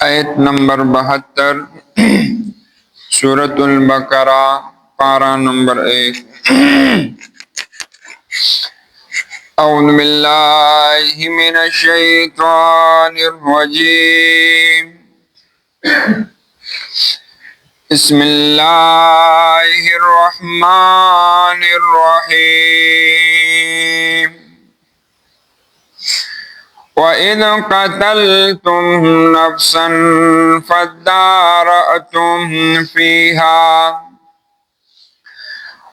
आयत नंबर 72 सूरतुल बकरा पारा नंबर 1। औज़ु बिल्लाहि मिनश शैतानिर रजीम। बिस्मिल्लाहिर रहमानिर रहीम। वइज़ क़तलतुम नफ़्सन फ़द्दारअतुम फ़ीहा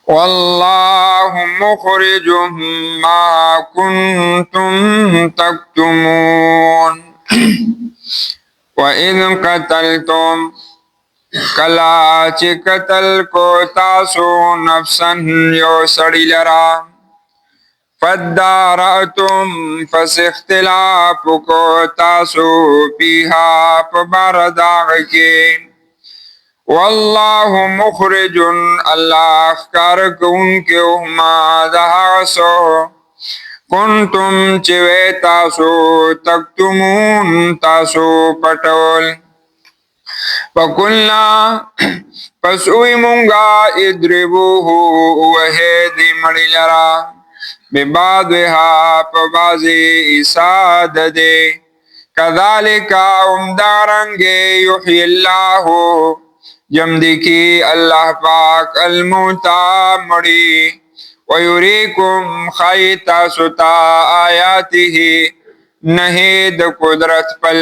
वल्लाहु मुख़रिजुम मा कुन्तुम तक्तुमून। वइज़ क़तलतुम कलाच कतल को तासो नफ़्सन यो सड़ी लरा फद्दारअतुम फस इख्तिलाफ को तासो पीहा पबारदाग के वल्लाहु मुखरिजुन अल्लाह कारक उनके उहमा दहासो कुंतुम चिवे तासो तक्तुमून तासो पटोल। वकुल्ना पस उई मुंगा इद्रिबूहु वहे दी मड़िलरा बिबादहा पबाजी इसाद दे कदालिका उमदारंगे युहिल्लाहु जमदी की अल्लाह पाक अलमौता मड़ी वयुरीकुम खैता सुता आयातिही नहीद कुदरत पल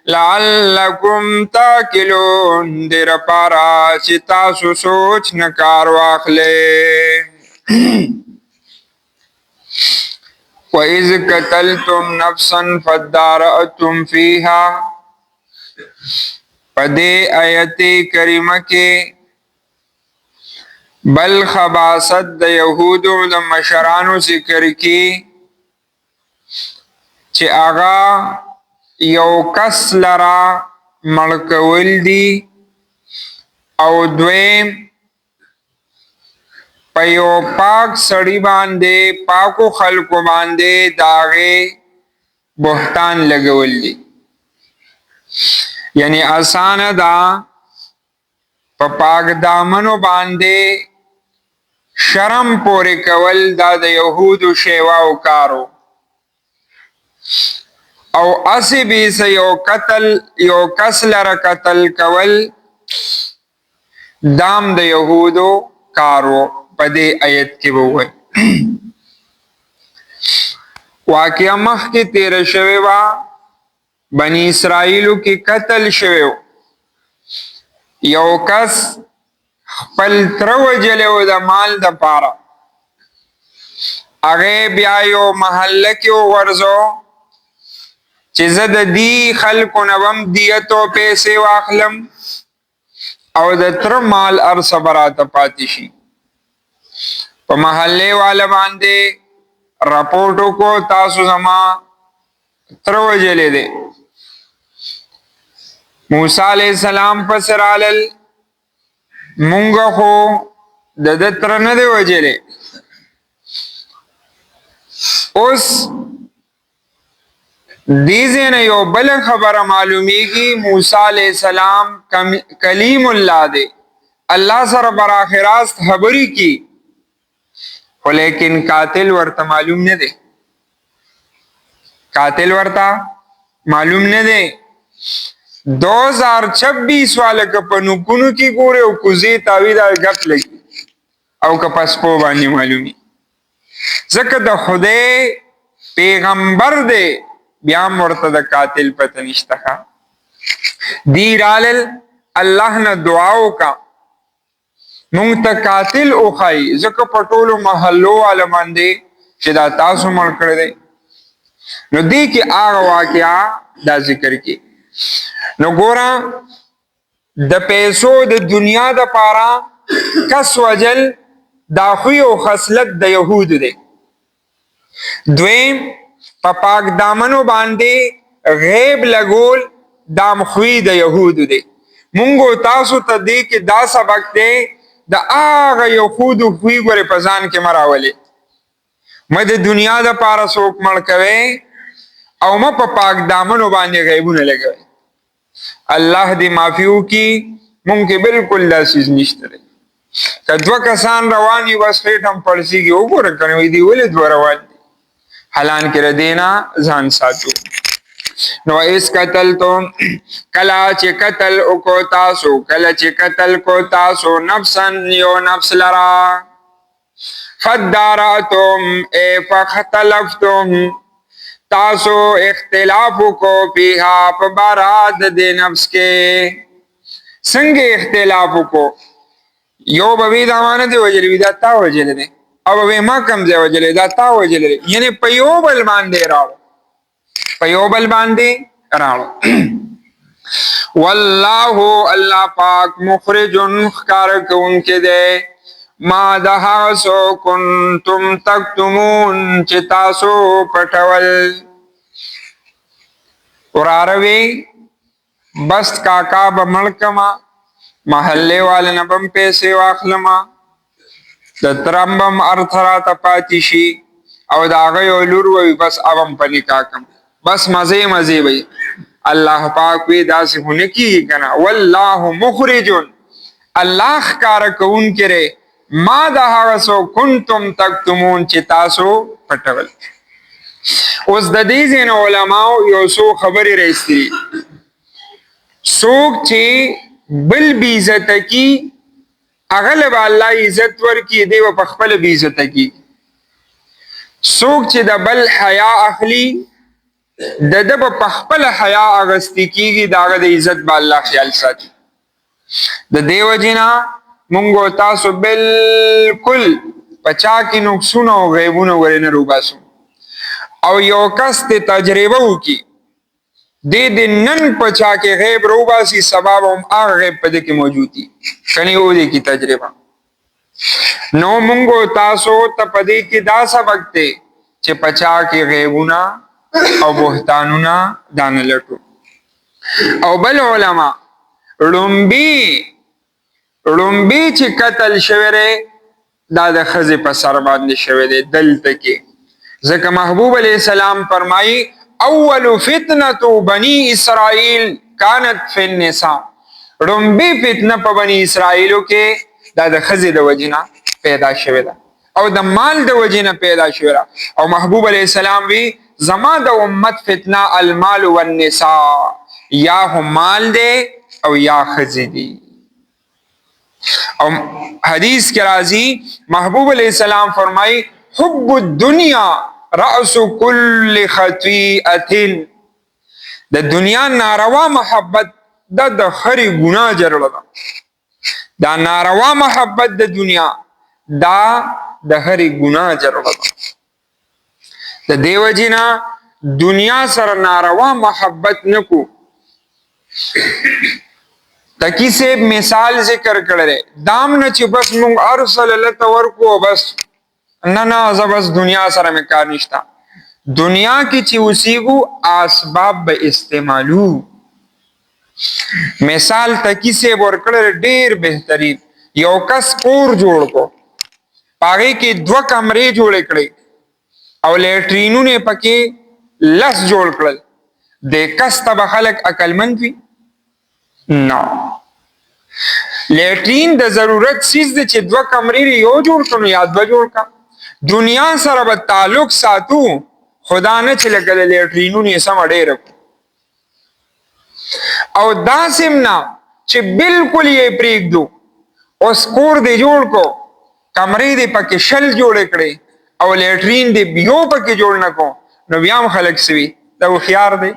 लअल्लकुम ताकिलून देर पारा चिता सोच नकार वाखले। वइज़ क़तलतुम नफ़्सन फ़द्दारअतुम फ़ीहा पदे आयते करीमा के बल खबासत द यहूदो द मशरानो ज़िक्र की चे आगा यौ कस लरा मड़कवल दी औ द्वेम पयो पाक सड़ी बांधे पाको खल्को बांधे दागे बहतान लगवल दी। यानी आसान दा पाक दामनो बांधे शरम पोरे कवल दा द यहूदु शेवा उकारो औ असी भी से यो कसलर कतल कवल दाम द यहूदो कारो पदे आयत के वो वाक़या मख के तेरे शवेवा बनी इसराइलू की कतल शवेव यो कस पल त्रव जले द माल द पारा अगे ब्यायो महल्ल के वर्जो चिज़द दी खल्को नवम दियतो पैसे वाखलम और त्र माल अरस बरात पातिशी प महल्ले वाला बांधे रपोर्टो को तासु जमा त्रव जले दे मूसा अलैहिस्सलाम पसरालल मुंगा हो ददत्र न दे वजले उस दीजे ने यो बल खबर मालूमी की मूसा अलैहिस्सलाम कलीमुल्लाह दे अल्लाह सर बराखिरास्त खबरी की लेकिन कातिल वर्ता मालूम न दे कातिल वर्ता मालूम न दे 2026 वाले कपनु कुनु की गोरे कुजी तावीदा गप लगी औ कपसपो बानी मालूमी ज़कद खुदे पैगंबर दे ब्याम वर्तद कातिल पतनिश्तखा दीरालल अल्लाह न दुआओ का मुंग तक कातिल उखाई ज़क पटोलो महल्लो वाला मंदे शिदा तासु मर कर दे न दी की आग वाक़या दा जिक्र की न गोरा द पैसो द दुनिया द पारा कस वजल दाखुई ओ खसलत द यहूद दे द्वेम पाक दामनो बांधे गैब लगोल दाम खुई द यहूद दे मुंगो तासु तदी के दा सबक दे द आगा यहूद हुई गोरे पजान के मरावले मद दुनिया द पारा सोक मड़ कवे औ म पाक दामनो बांधे गैबू न लगे الله دې معافیو کی مونږ کې بالکل دا چیز نشته دی. که دوه کسان روان وي بس خېټ هم پړسېږي وګوره کنه وایي دي ولې دوه روان دي حالان کې ردینا ځان ساتو. نو اس قتل تو کلا چې قتل کو تاسو کلا چې قتل کو تاسو نفسن یو نفس لرا فداراتم اے فختلفتم تاسو اختلاف کو پیها پباراد دے نفس کے څنګه اختلاف کو یو به دا معنی دی وجلی دا تا وجلی دی او به ما کم ځای وجلی دا تا وجلی دی یعنی په یو بل باندې راو په یو بل باندې راو والله الله پاک مخرج خکار کوونکی دی ما دها سو کنتم تکتمون چې تاسو پټول وراروی بس کاکا بمړکما محلے والے نبم پیسے واخلما د ترمبم ارثرا تپاتیشی او دا غیو لور وی بس ابم پنی کاکم بس مزے مزے وی اللہ پاک وی دا سے ہونے کی کنا واللہ مخرجن اللہ خکار کون کرے ما دا حغسو کنتم تکتمون چی تاسو پٹول. اوس د دې ځین علماء یو څو خبرې راستري څوک چې بل بی عزت کی اغلب الله عزت ورکی دی په خپل بی عزت کی څوک چې د بل حیا اخلي د په خپل حیا اغستی کیږي داغه د عزت به الله خیال ساتي. د دیو جنا مونږ تاسو بالکل پچا کی نقصونه او غیبونه ورنه روباسو او یو کس ته تجربه وکي د نن پچا کې غیب روباسي سبب هم هغه غیب په دې کې موجود دي کني و دې کی تجربه نو مونږ تاسو ته په دې کې دا سبق ته چې پچا کې غیبونه او بهتانونه دان لټو او بل علما لومبي چې قتل شوره دا د خزه په سر باندې شوه دی دلته کې ځکه محبوب علیہ السلام فرمائی اول فتنه بنی اسرائیل كانت فی النساء رنبی فتنه په بنی اسرائیلو کې دا د خزه د وجنه پیدا شوه ده او د مال د وجنه پیدا شوه ده او محبوب علیہ السلام وی زما د امت فتنه المال والنساء یا هم مال ده او یا خزه دي. او حدیث کے راضی محبوب علیہ السلام فرمائی حب الدنیا رأس کل خطیئت د دنیا ناروا محبت د خری گناہ جرل دا ناروا محبت د دنیا دا د خری گناہ جرل د دیو جنا دنیا سر ناروا محبت نکو. تکی سے مثال ذکر کرے دام نه چې بس مونږ ارسل الله ورکو بس نه بس دنیا سره مې کار نشتا دنیا کې چې اوسېګو اسباب به استعمالو. مثال تکی سے ورکړل ډیر بهترین یو کس کور جوړ کو پاګه کې دوه کمرې جوړ کړې او لیټرینونه پکې لس جوړ کړل د کس تب خلق عقلمند وي نو لیټرین د ضرورت چیز دی چې دوه کمرې یو جوړ کړو یا دوه جوړ کا دنیا سره به تعلق ساتو خدا نه چې لګل لیټرینونه سم ډېر او داسم نه چې بالکل یې پریږدو اوس کور دی جوړ کو کمرې دی پکې شل جوړ کړي او لیټرین دی یو پکې جوړ نه کو نو بیا هم خلک سوي دا خيار دی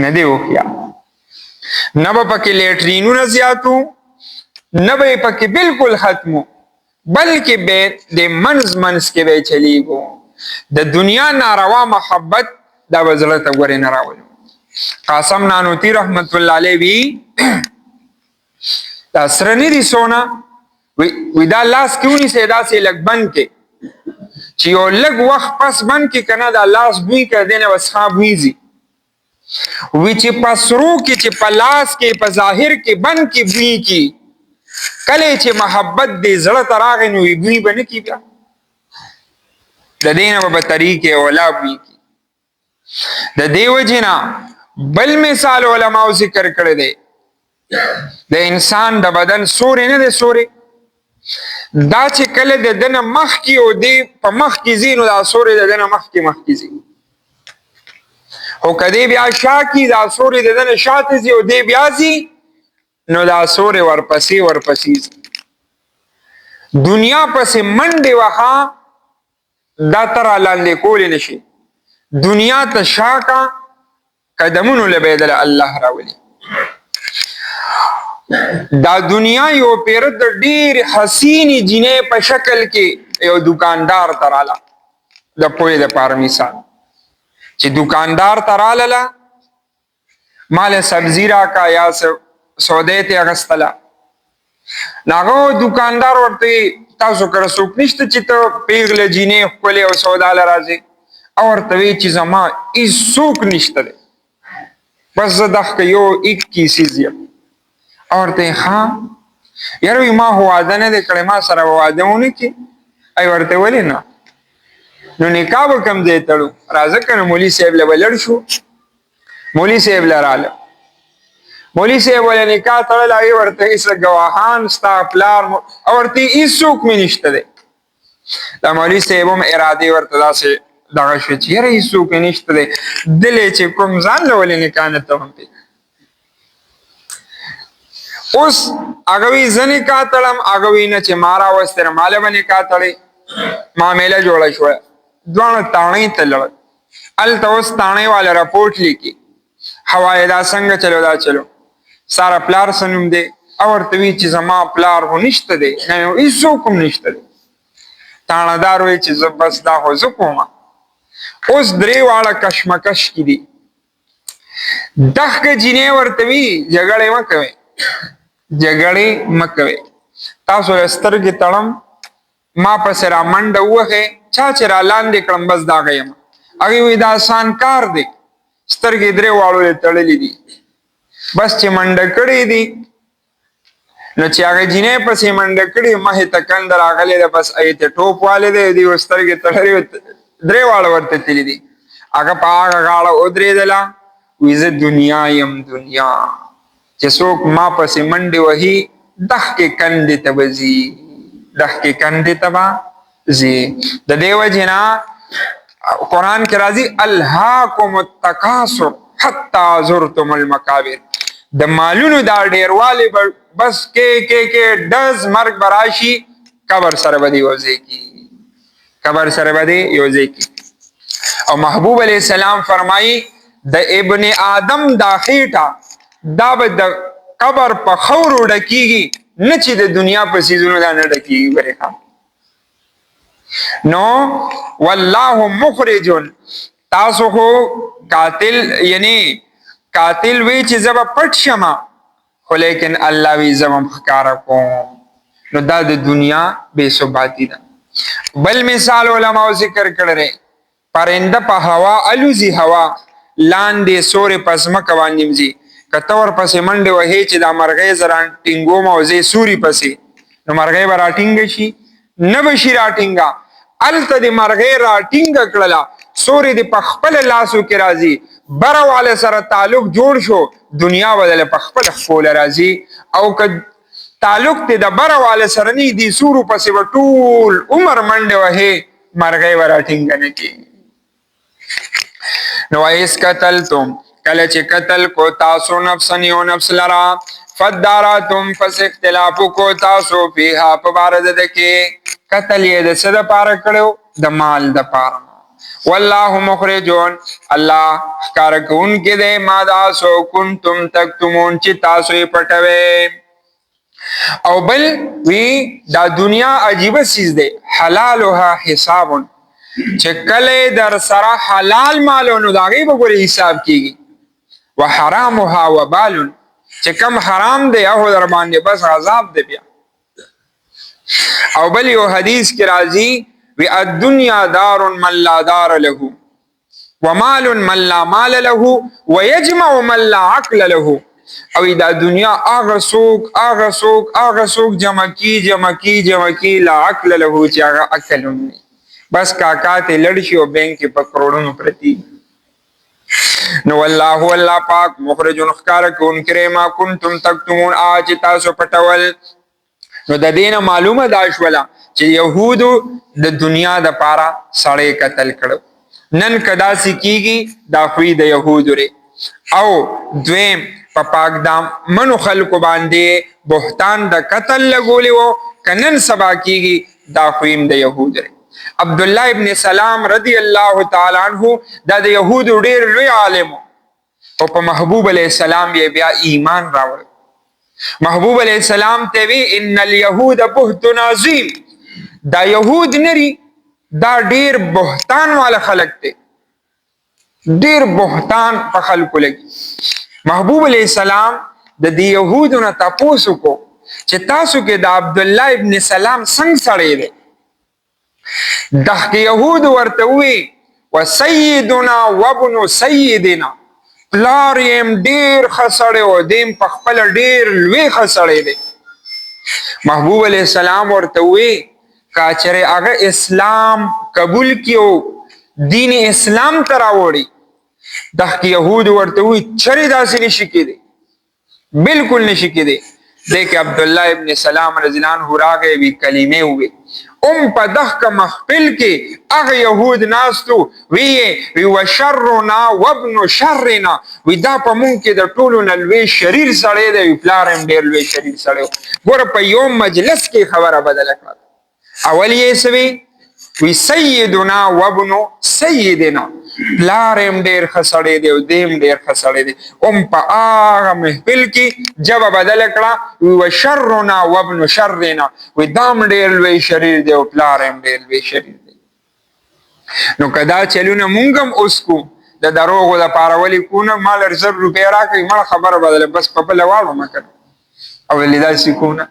نه دی خيار نه به پکې لیټرینونه زیاتو نه به پکې بالکل ختمو بلکې به د منز کې به چلیږو. د دنیا ناروا محبت دا وزله ته ګورې نه راولو. قاسم نانوتی رحمت الله علیه وی دا سره نه دي سونا وی دا لاس کیونی سي داسې لګ بند کې چې یو لګ وخت پس بند کې کنه دا لاس بوی کړ دینه وسخاب ویزي وی چې پسرو کې چې پلاس کې په ظاهر کې بن کې بوی کی کله چې محبت دې زړه تراغ نو وی بوی بن کی بیا د دینه په طریقې اولا بوی کی د دیو جنا بل مثال علماء ذکر کړی دی د انسان د بدن سوري نه دی سوري دا چې کله د دنه مخ کې او دی په مخ کې ځي نو دا سوري د دنه مخ کې ځي او کدی بیا شا کې دا سوري د دنه شاته ځي او دی بیا ځي نو دا سوري ورپسې دنیا پسې منډې وها دا تر لاندې کول نشي دنیا ته شاکا قدمونو لبیدل الله راولي دا دنیا یو پیر د ډیر حسینی جنې په شکل کې یو دکاندار تراله د پوی د پار مثال چې دکاندار تراله مال سبزی را کا یا سودې ته اغستلا ناغو دکاندار ورته تاسو کړه څوک نشته چې ته پیغله جینې خپل او سودا لراځي او ورته وی چې زما هیڅوک نشته بس دغه یو 21 سیزه ورته ها یاره ما هو واده نه کړې ما سره واده ونه کی ای ورته ولې نه نو نکاح وکم دې تړو راځه کنه مولوی صاحب له ولړ شو مولوی صاحب لراله مولوی صاحب ولې نکاح تړل هغه ورته ایس گواهان ستا پلار او ورته هیڅوک مې نشته دی دا مولوی صاحب هم اراده ورته داسې دغه شو چې یاره هیڅوک نشته دی دلې چې کوم ځان له ولې نکاح نه ته هم اوس هغه وی زنی کا تړم هغه وی نه چې مارا وستر مال باندې کا تړي معاملې جوړه شو دوه تاڼې تلل ال توس تاڼې والا رپورټ لیکي هواي دا څنګه چلو دا چلو سارا پلار سنوم دی او ورته وی چې زما پلار هو نشته دی نه هیڅ کوم نشته دی تاڼدار وی چې بس دا هو زکوما اوس درې واړه کشمکش کی دي دغه جنې ورته وی جګړې مکوي تاسو سترګې تړم ما پس را منډه وخه چا چې را لاندې کړم بس دا غیم هغه وی دا آسان کار دی سترګې درې واړو تړلې دي بس چې منډه کړې دي نو چې هغه جنې پسې منډه کړې مه ته کندر راغلې ده بس ایته ټوپ والے دی سترګې تړلې درې واړو ورته تللی دي هغه په هغه غاړه ودرېدله وی زه دنیا یم دنیا چې څوک ما پسې منډې وهي دغه کندې ته وځي دغه کندې ته وځي د دې وجې نه قرآن کې راځي الهاکم التکاثر حتی زرتم المقابر د مالونو دا ډیروالی بس کې ډز مرګ براشي قبر سره به دې یوځای کی او محبوب علیہ السلام فرمایي د ابن آدم دا خېټه دا به د قبر په خورو ډکیږي نه چې د دنیا په سیزونو دا نه ډکیږي برخه نو والله مخرج تاسو خو قاتل یعنی قاتل وی چې زب پټ شمه خو لیکن الله وی زم ښکارا کوم نو دا د دنیا بے ثباتی ده بل مثال علماء ذکر کړی پرنده په هوا الوزی هوا لاندې سورې پسمه کوانیم زی کتور پسې منډه وهي چې دا مرغې زران ټینګو موزه سوري پسې نو مرغې برا ټینګ شي نه بشي را ټینګا الته د مرغې را ټینګ کړلا سوري د پخپل لاسو کې راځي برواله سره تعلق جوړ شو دنیا بدل پخپل خپل راځي او که تعلق ته د برواله سره نه دي سورو پسې ټول عمر منډه وهي مرغې ورا ټینګ نه کی نو ایس قتلتم کله چې قتل کو تاسو نفسن یو نفس لرا فداراتم پس اختلاف کو تاسو فیها پبارد دکی قتل یې د څه دپاره کړو د مال دپاره والله مخرجون الله ښکاره کوونکی دی ما داسو کنتم تکتمون چې تاسو یې پټوئ او بل وی دا دنیا عجیبه چیز دی حلالها حسابون چې کله در سره حلال مالو نو د هغې به ګورې حساب کیږي وحرامها وبال چې کم حرام دی او در باندې بس عذاب دی بیا او بل یو حدیث کې راځي وی الدنیا دار من لا دار له ومال من لا مال له ويجمع من لا عقل له او دا دنیا هغه څوک جمع کی لا عقل له چې هغه عقل نه بس کاکا ته لړ شي او بینک په کروڑونو پرتی نو والله الله پاک مخرج خکار کون کرے ما کنتم تکتمون آج تاسو پټول. نو د دینه معلومه دا شوله چې يهودو د دنیا د پاره سړی قتل کړو. نن کدا سکیږي دا خوی د يهودو ری. او دویم په پاک دام منو خلکو باندې بهتان د قتل لګولې وو، کنن سبا کیږي دا خویم د يهودو ری. عبد الله ابن سلام رضی الله تعالی عنہ دا د يهودو ډیر لوی عالم او په محبوب علیہ السلام بیا ایمان راوړ. محبوب علیہ السلام ته وی ان اليهود بهت عظیم، دا يهود نری دا ډیر بهتان والا خلق ته، ډیر بهتان په خلکو لګي. محبوب علیہ السلام د دې يهودو نه تاسو کو چې تاسو کې د عبد الله ابن سلام څنګه سړی دی. دغه يهود ورته وی وسيدنا وابن سيدنا، پلار یم ډیر خسړی و، دیم په خپل ډیر لوی خسړی دی. محبوب علیہ السلام ورته وی کاچره هغه اسلام قبول کیو، دین اسلام ته راوړي. دغه يهود ورته وی چری داسې نشي کېدی، بالکل نشي کېدی. دیکھ عبد الله ابن سلام رضی الله عنه راغی وی کلمه وی په دغه محفل کې هغه يهود ناستو وی وشرنا وابن شرنا، وی دا په مونږ کې د ټولو نه لوی شریر سړی دی، پلار هم ډیر لوی شریر سړی. ګوره په یو مجلس کې خبره بدله کړه. اول یې سوي وی سیدنا وابن سیدنا، پلار هم ډیر خسړی دی او دیم ډیر خسړی دی. په هغه محفل کې جواب بدل کړه وی وشرنا وابن شرنا، وی دام ډیر لوی شریر دی او پلار هم ډیر لوی شریر دی. نو کدا چلونه مونږ هم اوس کو د دروغو د پارولي کونه مال 100 روپیا راکړي مړه خبره بدله بس په بل واړو مکه او لیدا سکونه.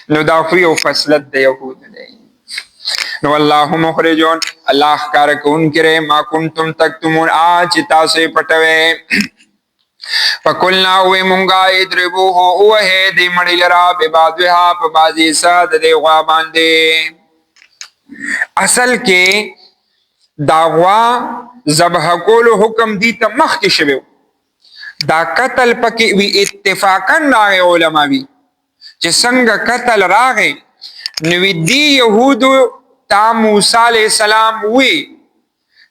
نو دا خو یو فصلت د يهود دی. نو الله مخرجون الله ښکار کون کرے ما کنتم تکتمون آج تاسو پټوي. فقلنا وی مونگا ادربوه اوه دی مڑی لرا ببادوها پا بازی ساد دی غوا باندے. اصل کې دا غوا ذبح کولو حکم دی تا مخ کې شویو، دا قتل پکې وی اتفاقا راغی علماوی چې څنګه قتل راغی. نو دی یهودو تا موسی علیہ السلام وی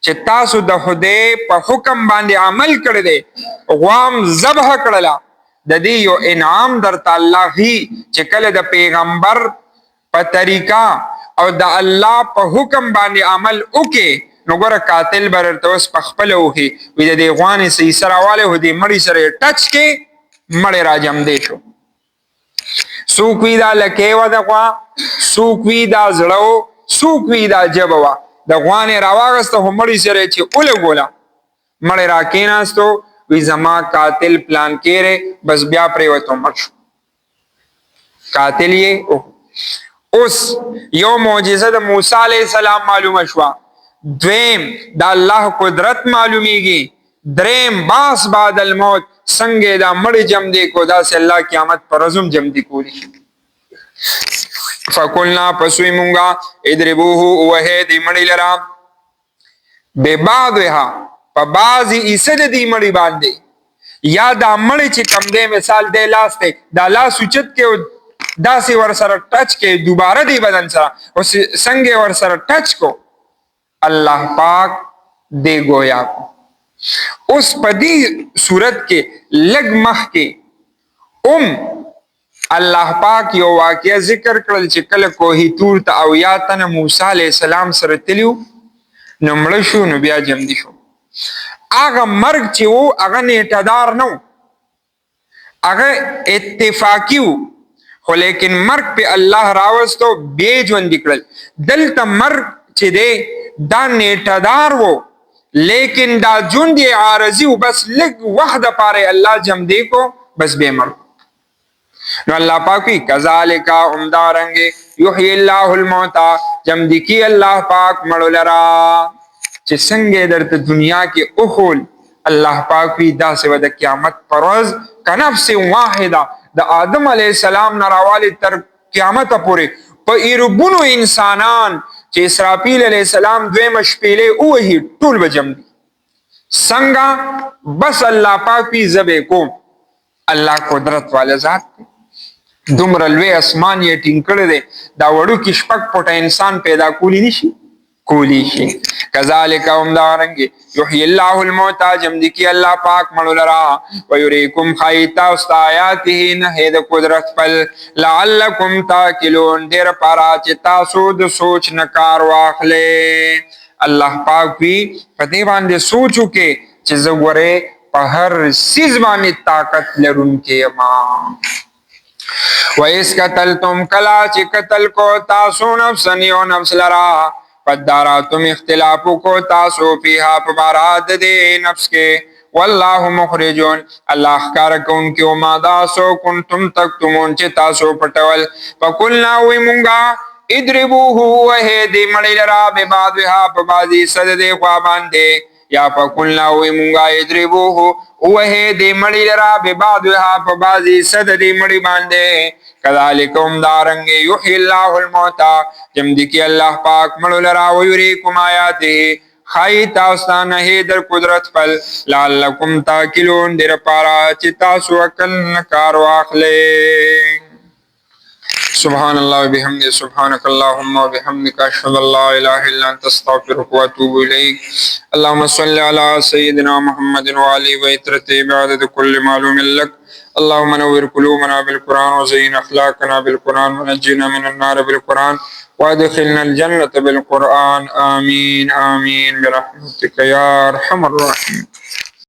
چې تاسو د خدای په حکم باندې عمل کړی دی، غوام ذبح کړلا، د دې یو انعام درته الله هی چې کله د پیغمبر په طریقہ او د الله په حکم باندې عمل وکې نو ګوره قاتل برته اوس په خپل وهي وي د دې غوانې سې سره واله هدي مړی سره ټچ کې مړی راجم دی شو. څوک وی دا لکې و د غوا، څوک وی دا زړه، څوک وی دا جبه وا د غوانې راواغسته هم مړی سره چې اوله ګولا مړی را کېناستو وی زما قاتل پلان کېره بس بیا پرېوتو مړ شو. قاتل یې اوس یو معجزه د موسی علیہ السلام معلومه شوه، دویم دا الله قدرت معلومیږي، دریم باس بعد الموت څنګه دا مړی جم دی کو دا سه الله قیامت پر ازم جم دی کولی. فقلنا پسوی مونگا ادربوه وه دی مړی لرا ببعضها په بعضی ایسد دی مړی باندې، یا دا مړی چې کم دی مثال دی لاس دی دا لاس اوچت کې داسې ور سره ټچ کې دوباره دی بدن سره اوس څنګه ور سره ټچ کو الله پاک دے گویا کو. اس پدی صورت کے لگ مخ کے اللہ پاک یو واقعہ ذکر کرل چې کله کوهی تور ته او یا تن موسی علیہ السلام سره تلیو نو مړ شو نو بیا جم دي شو. هغه مرګ چې وو هغه نیټدار نو، هغه اتفاقی وو، خو لیکن مرګ په الله راوستو بے ژوند کړل. دلته مرګ چې دی دا نیټدار وو لیکن دا ژوند یې عارضی و، بس لږ وخت دپاره الله جم دی کو بس بے مړ. نو الله پاک وی کذالک عمدارنګ یحیی الله الموتى جم دی کی الله پاک مړو لرا چې څنګه درته دنیا کې اخول الله پاک وی دا سه د قیامت پروز کنفس واحده د آدم علی السلام نراوالی تر قیامت پورې په ایربونو انسانان چې اسرافیل علیہ السلام دویم شپیله اوهی ټول بجم دی څنګه بس الله پاک پی زبې کوم. الله قدرت والا ذات دی، دومره لوی اسمان یې ټینګ کړی دی، دا وړوکي شپږ فوټه انسان پیدا کولی نشي کولی شي. کذالک همدارنګې یحیی الله الموتى جمدی کی الله پاک مړو لرا ویریکم خایتا است آیاته نه د قدرت پل لعلکم تاکلون ډیر پارا چې تاسو د سوچ نه کار واخلې. الله پاک وی په دې باندې سوچو کې چې زه ګورې په هر سیز باندې طاقت لرونکی یم. وَإِذْ قَتَلْتُمْ کلا چې قتل کو تاسو نفسا یو نفس لرا فداراتم اختلافو کو تاسو فیها پبارات دے نفس کے واللہ مخرجون اللہ اخکار کون کی وما داسو کنتم تکتمون چی تاسو پٹول فکلنا وی منگا ادربوہو وہے دی مڑی لرا ببادوها پبادی صد دے خوابان دے یا فکلنا وی منگا ادربوہو وہے دی مڑی لرا ببادوها پبادی صد دی مڑی باندے کذالکم دارنگے یحیی اللہ الموتى جمدی کی اللہ پاک مړو لرا ویریکم آیاته خای تاسو نه در قدرت پل لعلکم تاکلون در پارا چې تاسو عقل نه کار واخلئ. سبحان الله وبحمده سبحانك اللهم وبحمدك اشهد ان لا اله الا انت استغفرك واتوب اليك. اللهم صل على سيدنا محمد وعلى ويترتي بعدد كل معلوم لك. اللهم نور قلوبنا بالقرآن وزين اخلاقنا بالقرآن ونجنا من النار بالقرآن وادخلنا الجنة بالقرآن. آمين آمين برحمتك يا ارحم الراحمين.